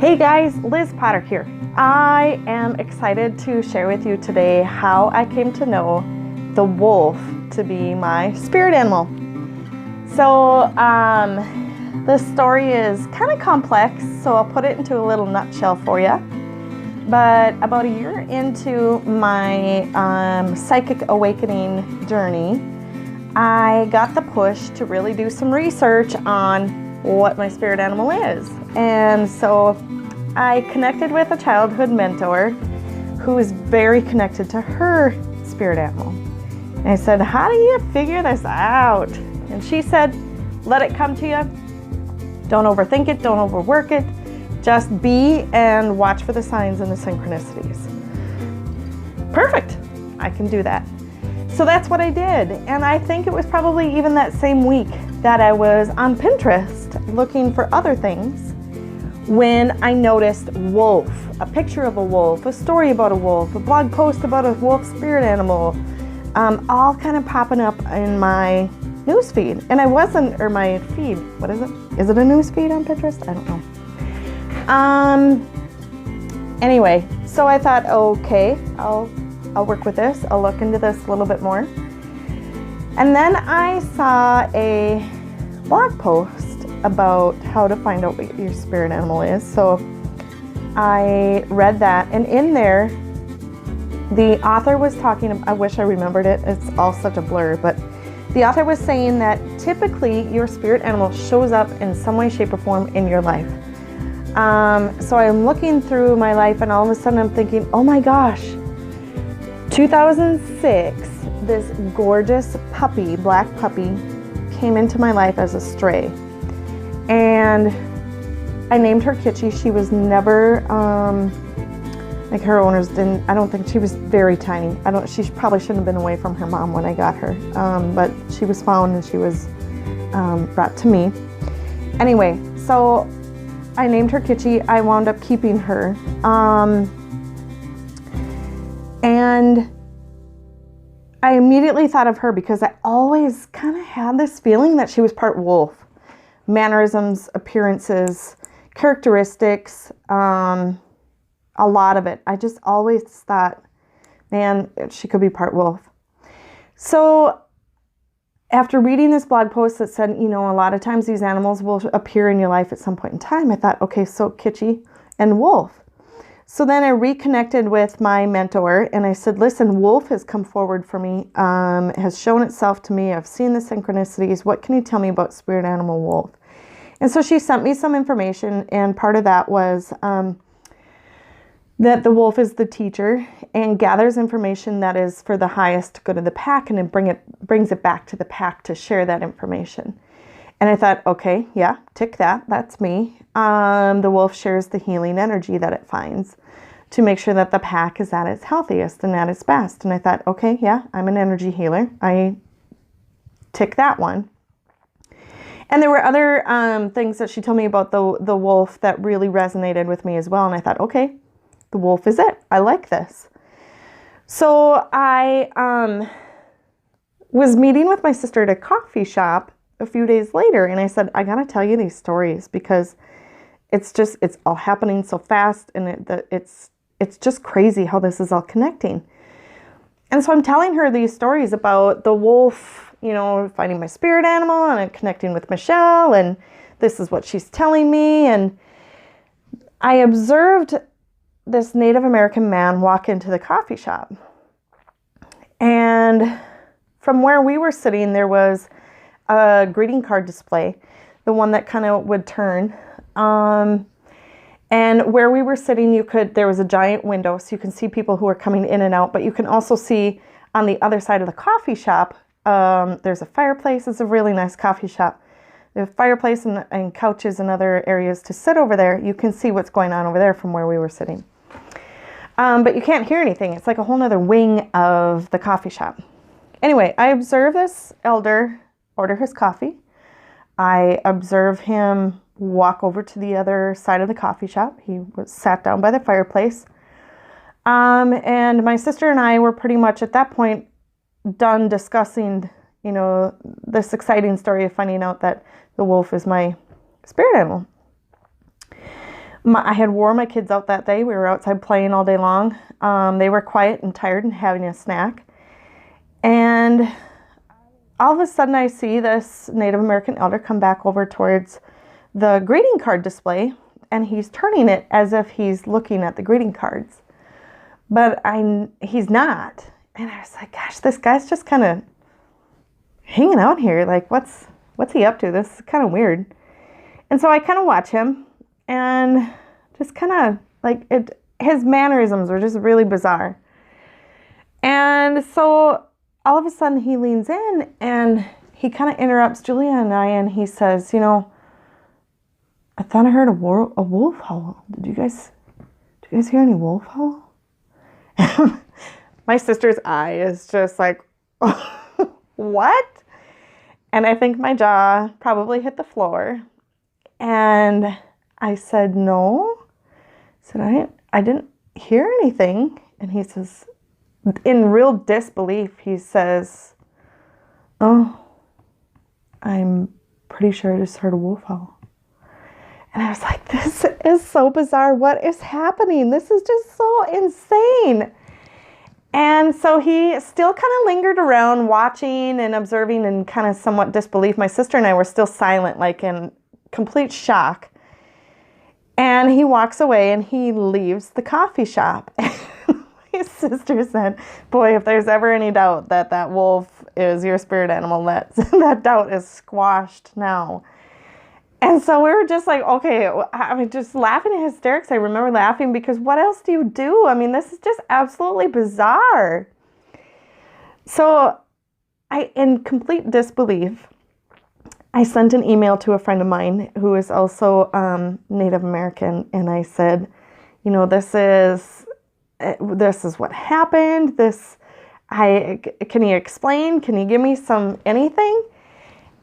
Hey guys, Liz Potter here. I am excited to share with you today how I came to know the wolf to be my spirit animal. So the story is kind of complex, so I'll put it into a little nutshell for you. But about a year into my psychic awakening journey, I got the push to really do some research on what my spirit animal is. And so I connected with a childhood mentor who is very connected to her spirit animal. And I said, how do you figure this out? And she said, let it come to you. Don't overthink it, don't overwork it. Just be and watch for the signs and the synchronicities. Perfect, I can do that. So that's what I did. And I think it was probably even that same week that I was on Pinterest looking for other things when I noticed wolf, a picture of a wolf, a story about a wolf, a blog post about a wolf spirit animal, all kind of popping up in my news feed. And I wasn't, or my feed, what is it? Is it a news feed on Pinterest? I don't know. Anyway, so I thought, okay, I'll work with this. I'll look into this a little bit more. And then I saw a blog post about how to find out what your spirit animal is. So I read that, and in there, the author was talking, I wish I remembered it, it's all such a blur, but the author was saying that typically your spirit animal shows up in some way, shape, or form in your life. So I'm looking through my life, and all of a sudden I'm thinking, oh my gosh, 2006, this gorgeous puppy, black puppy, came into my life as a stray. And I named her Kitschy. She was never, like her owners didn't, I don't think, she was very tiny. She probably shouldn't have been away from her mom when I got her. But she was found and she was brought to me. Anyway, so I named her Kitschy. I wound up keeping her. And I immediately thought of her because I always kind of had this feeling that she was part wolf. Mannerisms, appearances, characteristics, a lot of it. I just always thought, man, she could be part wolf. So after reading this blog post that said, a lot of times these animals will appear in your life at some point in time, I thought, okay, so Kitschy and wolf. So then I reconnected with my mentor and I said, listen, wolf has come forward for me, has shown itself to me. I've seen the synchronicities. What can you tell me about spirit animal wolf? And so she sent me some information, and part of that was that the wolf is the teacher and gathers information that is for the highest good of the pack, and then brings it back to the pack to share that information. And I thought, okay, yeah, tick that. That's me. The wolf shares the healing energy that it finds to make sure that the pack is at its healthiest and at its best. And I thought, okay, yeah, I'm an energy healer. I tick that one. And there were other things that she told me about the wolf that really resonated with me as well. And I thought, okay, the wolf is it. I like this. So I was meeting with my sister at a coffee shop a few days later, and I said, I gotta tell you these stories because it's all happening so fast, and it's just crazy how this is all connecting. And so I'm telling her these stories about the wolf, finding my spirit animal, and I'm connecting with Michelle, and this is what she's telling me. And I observed this Native American man walk into the coffee shop, and from where we were sitting, there was a greeting card display, the one that kind of would turn. And where we were sitting, there was a giant window, so you can see people who are coming in and out, but you can also see on the other side of the coffee shop, there's a fireplace. It's a really nice coffee shop. There's a fireplace and couches and other areas to sit over there. You can see what's going on over there from where we were sitting. But you can't hear anything. It's like a whole nother wing of the coffee shop. Anyway, I observe this elder order his coffee. I observe him walk over to the other side of the coffee shop. He was sat down by the fireplace. And my sister and I were pretty much at that point done discussing, this exciting story of finding out that the wolf is my spirit animal. I had wore my kids out that day. We were outside playing all day long. They were quiet and tired and having a snack. And all of a sudden I see this Native American elder come back over towards the greeting card display, and he's turning it as if he's looking at the greeting cards. But he's not. And I was like, gosh, this guy's just kind of hanging out here. Like, what's he up to? This is kind of weird. And so I kind of watch him, and just kind of like his mannerisms were just really bizarre. And so all of a sudden he leans in and he kind of interrupts Julia and I, and he says, you know, I thought I heard a wolf howl. Did you guys hear any wolf howl? My sister's eye is just like, what? And I think my jaw probably hit the floor. And I said, no. I said, I didn't hear anything. And he says, in real disbelief, he says, oh, I'm pretty sure I just heard a wolf howl. And I was like, this is so bizarre. What is happening? This is just so insane. And so he still kind of lingered around watching and observing in kind of somewhat disbelief. My sister and I were still silent, like in complete shock. And he walks away and he leaves the coffee shop. My sister said, boy, if there's ever any doubt that that wolf is your spirit animal, that doubt is squashed now. And so we were just like, okay, I mean, just laughing in hysterics. I remember laughing because what else do you do? I mean, this is just absolutely bizarre. So in complete disbelief, I sent an email to a friend of mine who is also Native American. And I said, you know, this is what happened. Can you explain? Can you give me anything?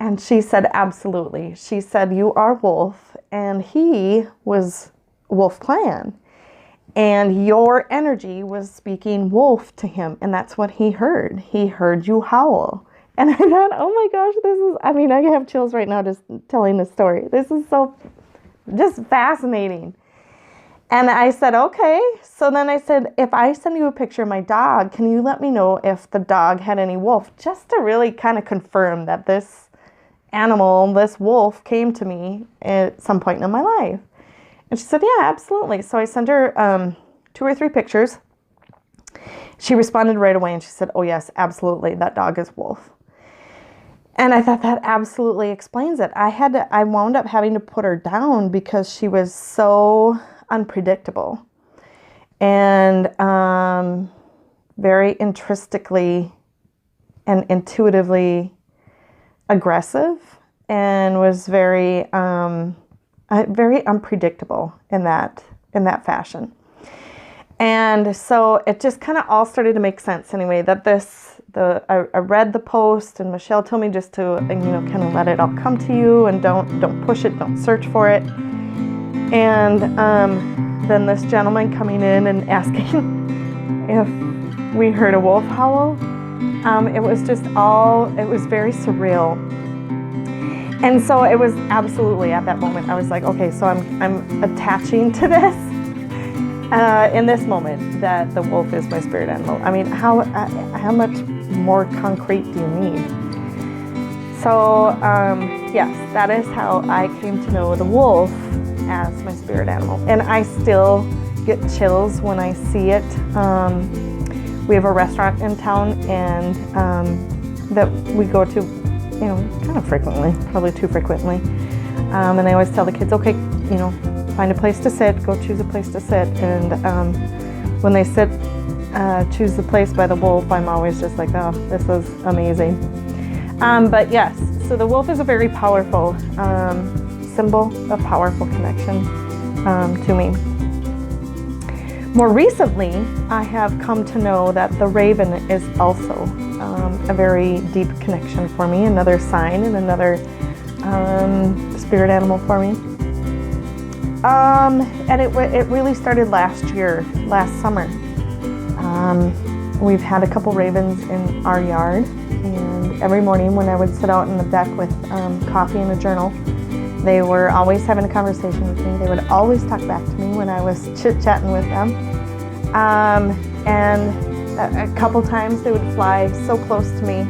And she said, absolutely. She said, you are Wolf, and he was Wolf Clan. And your energy was speaking wolf to him, and that's what he heard. He heard you howl. And I thought, oh my gosh, I have chills right now just telling this story. This is so just fascinating. And I said, okay. So then I said, if I send you a picture of my dog, can you let me know if the dog had any wolf? Just to really kind of confirm that this animal, this wolf, came to me at some point in my life. And she said, yeah, absolutely. So I sent her 2 or 3 pictures. She responded right away and she said, oh yes, absolutely, that dog is Wolf. And I thought that absolutely explains it. I wound up having to put her down because she was so unpredictable and very intrinsically and intuitively aggressive, and was very unpredictable in that fashion. And so it just kind of all started to make sense anyway, that I read the post, and Michelle told me just to, kind of let it all come to you, and don't push it, don't search for it. And then this gentleman coming in and asking if we heard a wolf howl, it was very surreal. And so it was absolutely, at that moment, I was like, okay, so I'm attaching to this in this moment that the wolf is my spirit animal. I mean, how much more concrete do you need? So yes, that is how I came to know the wolf as my spirit animal. And I still get chills when I see it. We have a restaurant in town, and that we go to, kind of frequently, probably too frequently. And I always tell the kids, okay, find a place to sit, go choose a place to sit. And when they choose the place by the wolf, I'm always just like, oh, this is amazing. But yes, so the wolf is a very powerful symbol, a powerful connection to me. More recently, I have come to know that the raven is also a very deep connection for me, another sign and another spirit animal for me. And it really started last summer. We've had a couple ravens in our yard, and every morning when I would sit out on the deck with coffee and a journal, They were always having a conversation with me. They would always talk back to me when I was chit-chatting with them. And a couple times they would fly so close to me.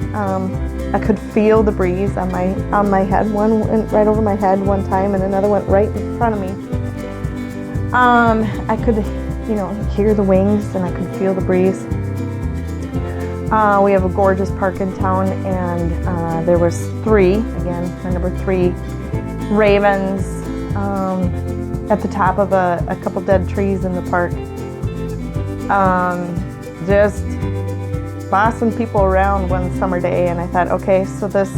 I could feel the breeze on my head. One went right over my head one time, and another went right in front of me. I could, hear the wings, and I could feel the breeze. We have a gorgeous park in town, and there was 3, again, my number 3, ravens at the top of a couple dead trees in the park. Just bossing people around one summer day, and I thought, okay, so this,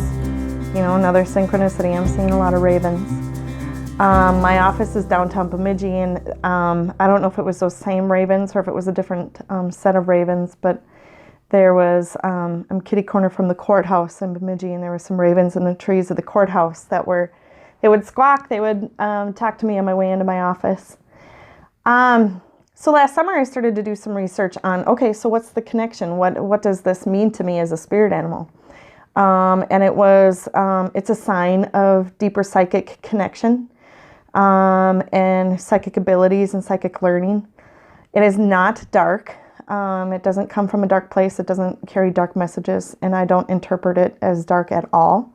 another synchronicity. I'm seeing a lot of ravens. My office is downtown Bemidji, and I don't know if it was those same ravens or if it was a different set of ravens, but there was, I'm kitty corner from the courthouse in Bemidji, and there were some ravens in the trees of the courthouse that they would squawk, they would talk to me on my way into my office. So last summer I started to do some research on, okay, so what's the connection? What does this mean to me as a spirit animal? And it's a sign of deeper psychic connection and psychic abilities and psychic learning. It is not dark. It doesn't come from a dark place. It doesn't carry dark messages, and I don't interpret it as dark at all.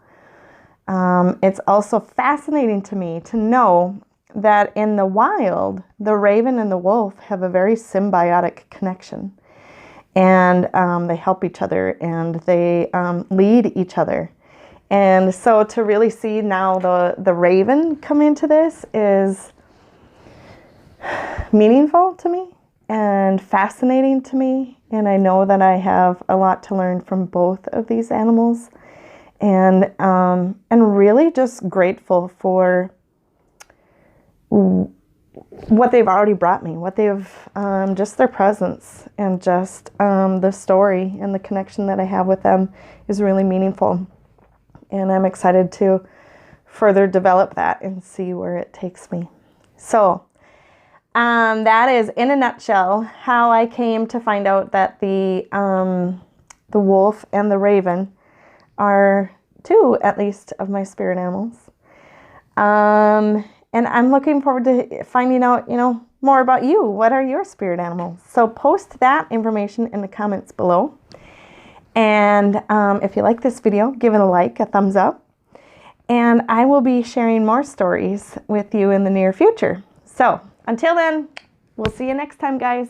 It's also fascinating to me to know that in the wild, the raven and the wolf have a very symbiotic connection, and they help each other, and they lead each other. And so to really see now the raven come into this is meaningful to me and fascinating to me, and I know that I have a lot to learn from both of these animals, and really just grateful for what they've already brought me, what they've just their presence, and just the story and the connection that I have with them is really meaningful, and I'm excited to further develop that and see where it takes me. So that is, in a nutshell, how I came to find out that the wolf and the raven are 2, at least, of my spirit animals. And I'm looking forward to finding out, more about you. What are your spirit animals? So post that information in the comments below. And if you like this video, give it a like, a thumbs up. And I will be sharing more stories with you in the near future. So until then, we'll see you next time, guys.